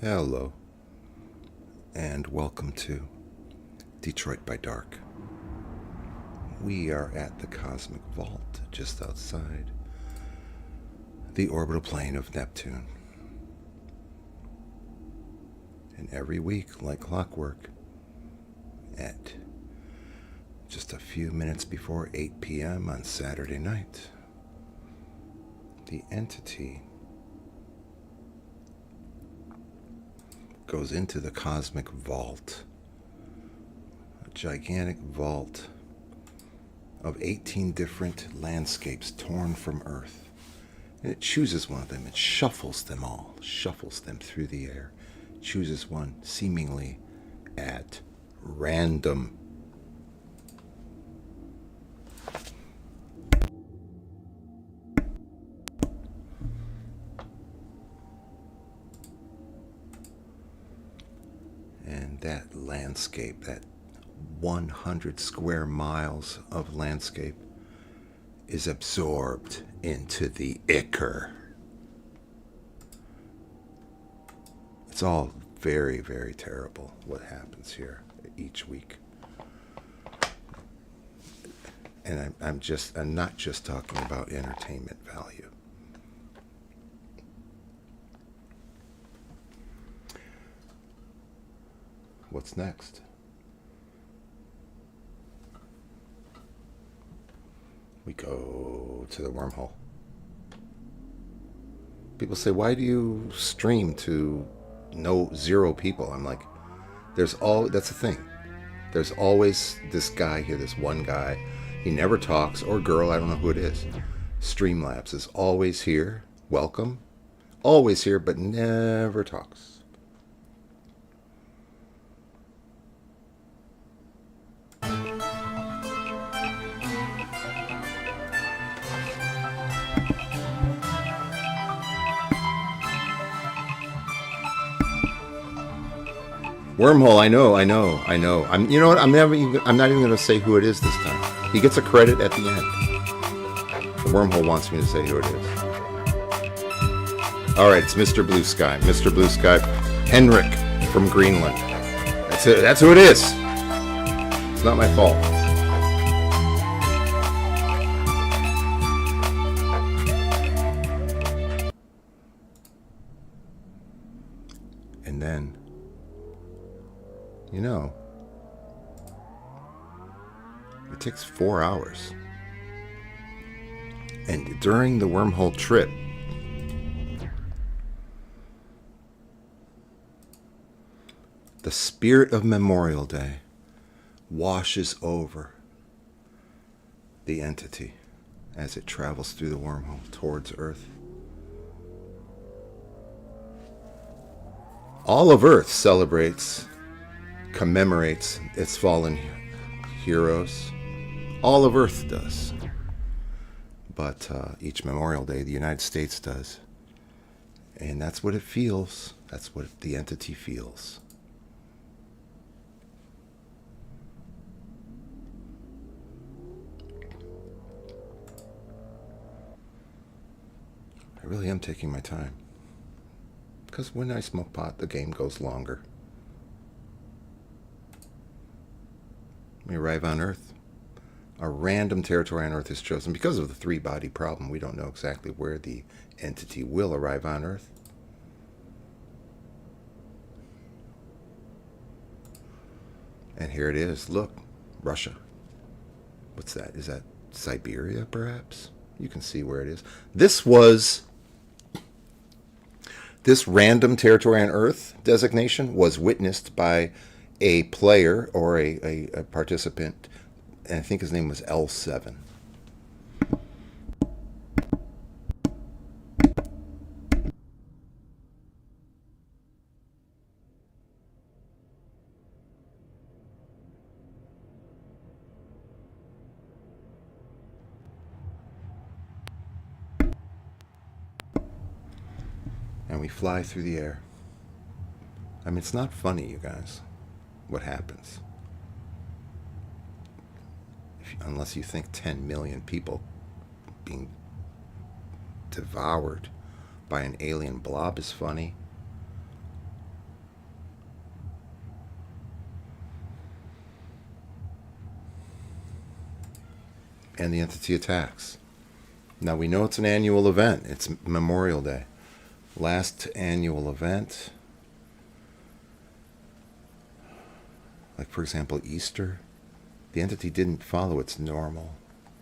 Hello, and welcome to Detroit by Dark. We are at the Cosmic Vault just outside the orbital plane of Neptune. And every week, like clockwork, at just a few minutes before 8 p.m. on Saturday night, the entity goes into the cosmic vault, a gigantic vault of 18 different landscapes torn from Earth. And it chooses one of them, it shuffles them all, shuffles them through the air, chooses one seemingly at random. And that landscape, that 100 square miles of landscape, is absorbed into the Ichor. It's all very, very terrible what happens here each week. And I'm not just talking about entertainment value. What's next? We go to the wormhole. People say, why do you stream to zero people? I'm like, that's the thing. There's always this guy here, this one guy. He never talks, or girl, I don't know who it is. Streamlabs is always here, welcome, always here, but never talks. Wormhole, I know. You know what? I'm not even going to say who it is this time. He gets a credit at the end. The wormhole wants me to say who it is. All right, it's Mr. Blue Sky. Mr. Blue Sky, Henrik from Greenland. That's it. That's who it is. It's not my fault. And then, you know, it takes 4 hours. And during the wormhole trip, the spirit of Memorial Day washes over the entity as it travels through the wormhole towards Earth. All of Earth celebrates, commemorates its fallen heroes. All of Earth does. But each Memorial Day, the United States does. And that's what it feels. That's what the entity feels. I really am taking my time. Because when I smoke pot, the game goes longer. We arrive on Earth. A random territory on Earth is chosen. Because of the three-body problem, we don't know exactly where the entity will arrive on Earth. And here it is. Look, Russia. What's that? Is that Siberia, perhaps? You can see where it is. This random territory on Earth designation was witnessed by a player or a participant, and I think his name was L7. And we fly through the air. I mean, it's not funny, you guys, what happens. Unless you think 10 million people being devoured by an alien blob is funny. and the entity attacks. Now we know it's an annual event. It's Memorial Day. Last annual event, like for example Easter, the entity didn't follow its normal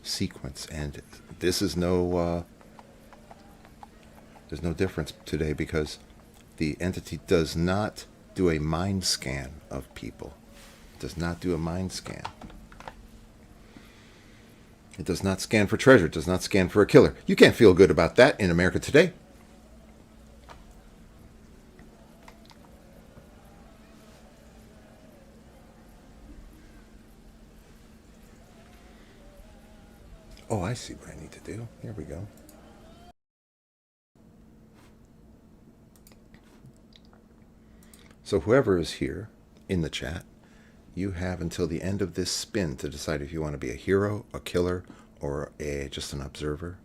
sequence, and this is there's no difference today because the entity does not do a mind scan of people. It does not do a mind scan. It does not scan for treasure. It does not scan for a killer. You can't feel good about that in America today. Oh, I see what I need to do. Here we go. So whoever is here in the chat, you have until the end of this spin to decide if you want to be a hero, a killer, or just an observer.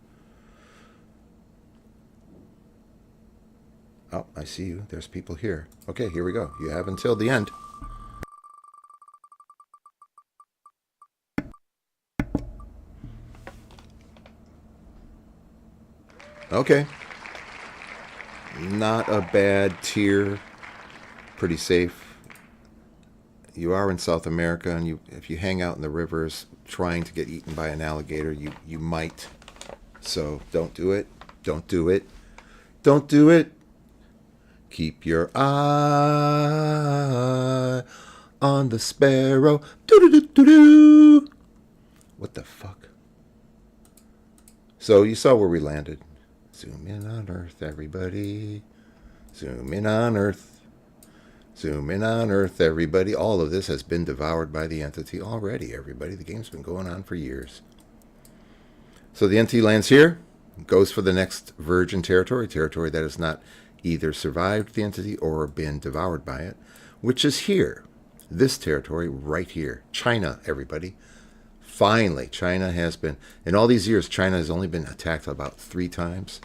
Oh, I see you. There's people here. Okay, here we go. You have until the end. Okay. Not a bad tier. Pretty safe. You are in South America, and if you hang out in the rivers trying to get eaten by an alligator, you might. So don't do it. Don't do it. Don't do it. Keep your eye on the sparrow. Do-do-do-do-do. What the fuck? So you saw where we landed. Zoom in on Earth, everybody. Zoom in on Earth. Zoom in on Earth, everybody. All of this has been devoured by the entity already, everybody. The game's been going on for years. So the entity lands here, goes for the next virgin territory that has not either survived the entity or been devoured by it, which is here. This territory right here. China, everybody. Finally, China has been, in all these years, China has only been attacked about 3 times,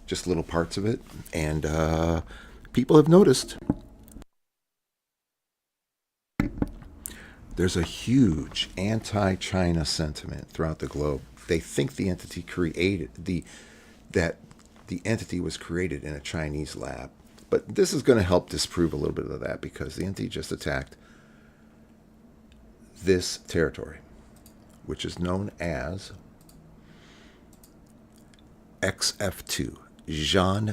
just little parts of it, and people have noticed. There's a huge anti-China sentiment throughout the globe. They think the entity created that the entity was created in a Chinese lab. But this is going to help disprove a little bit of that because the entity just attacked this territory, which is known as XF2, Xinjiang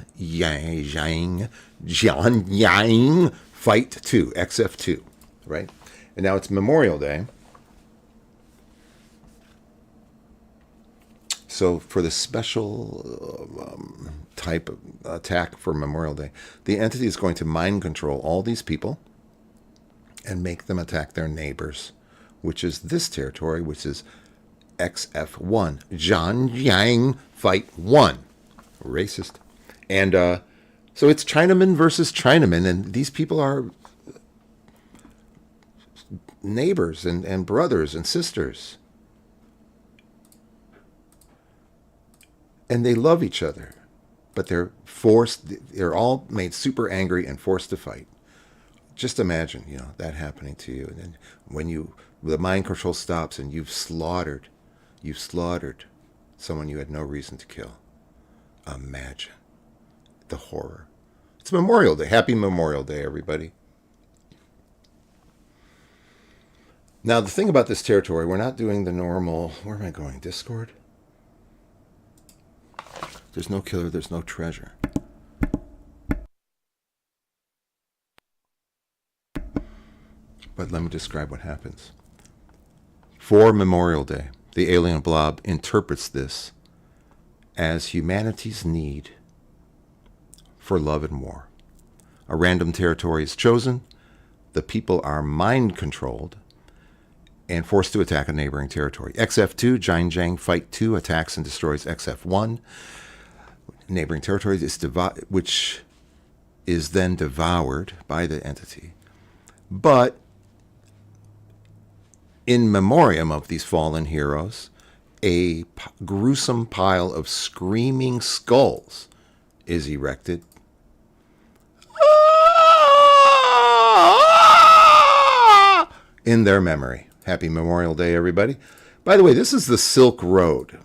Fight 2, XF2, right? And now it's Memorial Day. So for the special type of attack for Memorial Day, the entity is going to mind control all these people and make them attack their neighbors, which is this territory, which is XF1, Xinjiang Fight 1. Racist. And so it's Chinaman versus Chinaman, and these people are neighbors and brothers and sisters. And they love each other, but they're all made super angry and forced to fight. Just imagine, that happening to you. And then when the mind control stops and you've slaughtered someone you had no reason to kill. Imagine the horror. It's Memorial Day. Happy Memorial Day, everybody. Now, the thing about this territory, we're not doing the normal... Where am I going? Discord? There's no killer. There's no treasure. But let me describe what happens. For Memorial Day, the alien blob interprets this as humanity's need for love and war. A random territory is chosen. The people are mind-controlled and forced to attack a neighboring territory. XF2, Xinjiang Fight 2, attacks and destroys XF1. Neighboring territory which is then devoured by the entity. But in memoriam of these fallen heroes, a gruesome pile of screaming skulls is erected in their memory. Happy Memorial Day, everybody. By the way, this is the Silk Road.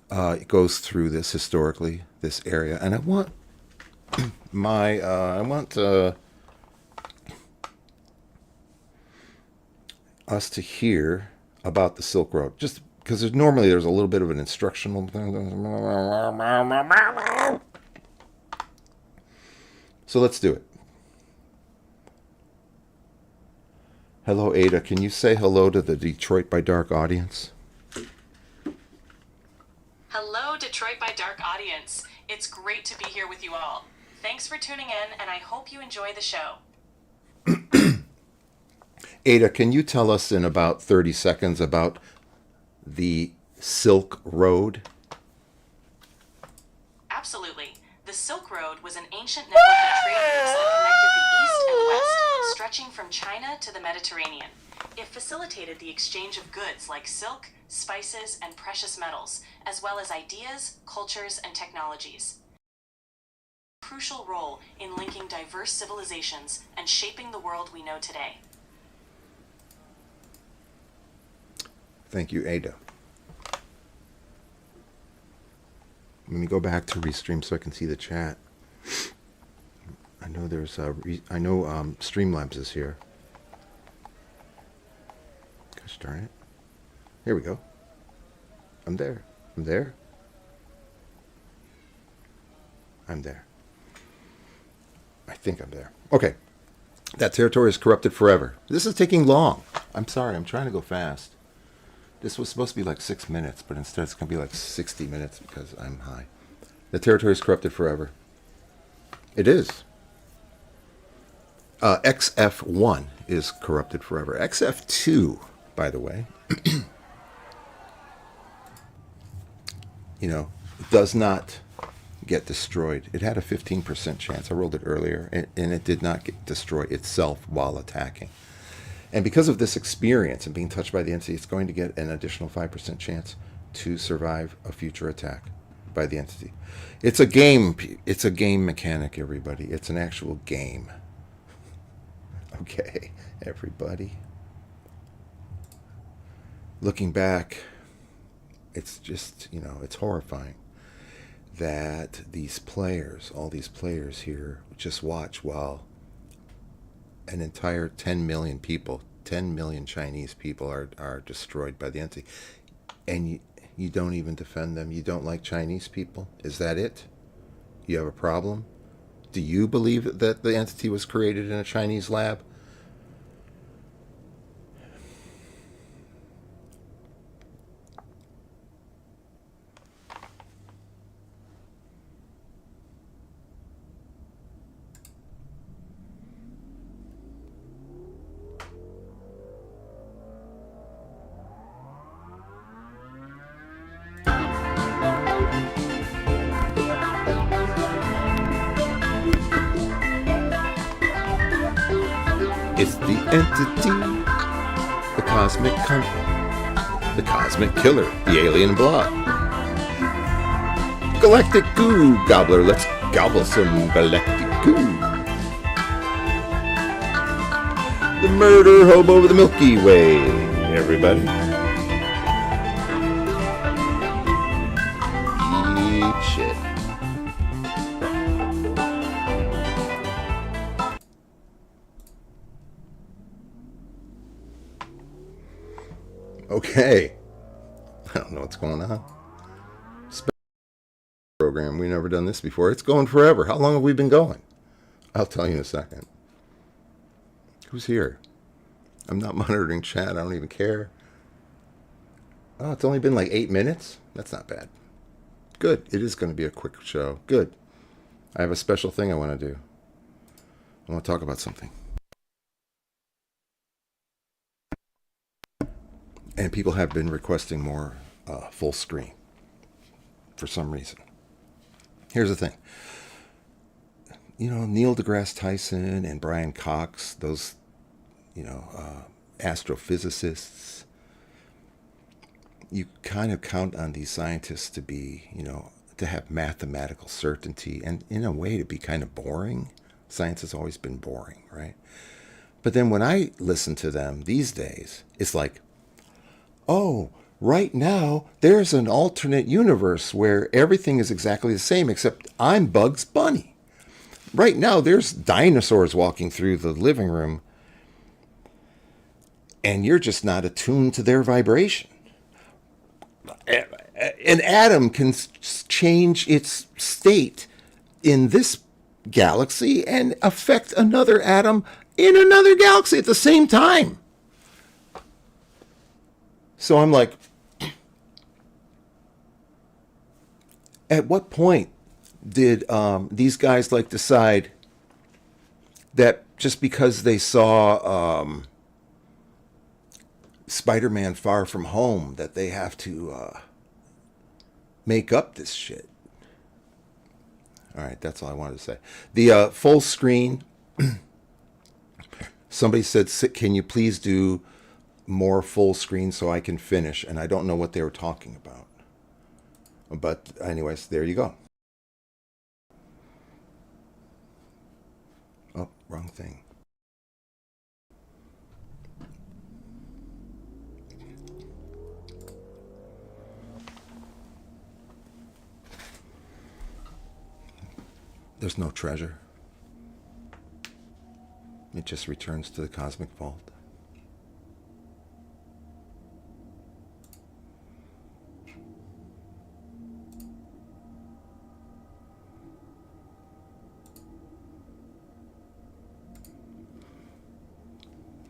It goes through this historically, this area, and I want us to hear about the Silk Road, just because normally there's a little bit of an instructional thing. So let's do it. Hello, Ada. Can you say hello to the Detroit by Dark audience? Hello, Detroit by Dark audience. It's great to be here with you all. Thanks for tuning in, and I hope you enjoy the show. Ada, can you tell us in about 30 seconds about the Silk Road? Absolutely. The Silk Road was an ancient network of trade routes that connected the East and West, stretching from China to the Mediterranean. It facilitated the exchange of goods like silk, spices, and precious metals, as well as ideas, cultures, and technologies. A crucial role in linking diverse civilizations and shaping the world we know today. Thank you, Ada. Let me go back to Restream so I can see the chat. I know there's Streamlabs is here. Gosh darn it. Here we go. I'm there. I'm there. I'm there. I think I'm there. Okay. That territory is corrupted forever. This is taking long. I'm sorry. I'm trying to go fast. This was supposed to be like 6 minutes, but instead it's going to be like 60 minutes because I'm high. The territory is corrupted forever. It is. XF1 is corrupted forever. XF2, by the way, does not get destroyed. It had a 15% chance. I rolled it earlier, and it did not destroy itself while attacking. And because of this experience and being touched by the entity, it's going to get an additional 5% chance to survive a future attack by the entity. It's a game. It's a game mechanic, everybody. It's an actual game. Okay, everybody. Looking back, it's just, it's horrifying that these players, all these players here, just watch while an entire 10 million people, 10 million Chinese people are destroyed by the entity. And you don't even defend them. You don't like Chinese people. Is that it? You have a problem? Do you believe that the entity was created in a Chinese lab? It's the entity, the cosmic killer, the alien blob. Galactic goo gobbler, let's gobble some galactic goo. The murder hobo of the Milky Way, everybody. Eat shit. Okay. I don't know what's going on. Program. We've never done this before. It's going forever. How long have we been going? I'll tell you in a second. Who's here? I'm not monitoring chat. I don't even care. Oh, it's only been like 8 minutes? That's not bad. Good. It is going to be a quick show. Good. I have a special thing I want to do. I want to talk about something. And people have been requesting more full screen for some reason. Here's the thing. Neil deGrasse Tyson and Brian Cox, those, astrophysicists, you kind of count on these scientists to be, to have mathematical certainty and in a way to be kind of boring. Science has always been boring, right? But then when I listen to them these days, it's like, oh, right now there's an alternate universe where everything is exactly the same except I'm Bugs Bunny. Right now there's dinosaurs walking through the living room and you're just not attuned to their vibration. An atom can change its state in this galaxy and affect another atom in another galaxy at the same time. So I'm like, at what point did these guys like decide that just because they saw Spider-Man Far From Home that they have to make up this shit? All right, that's all I wanted to say. The full screen, somebody said, can you please do more full screen so I can finish? And I don't know what they were talking about. But anyways, there you go. Oh, wrong thing. There's no treasure. It just returns to the cosmic vault.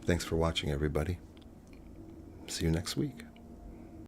Thanks for watching, everybody. See you next week.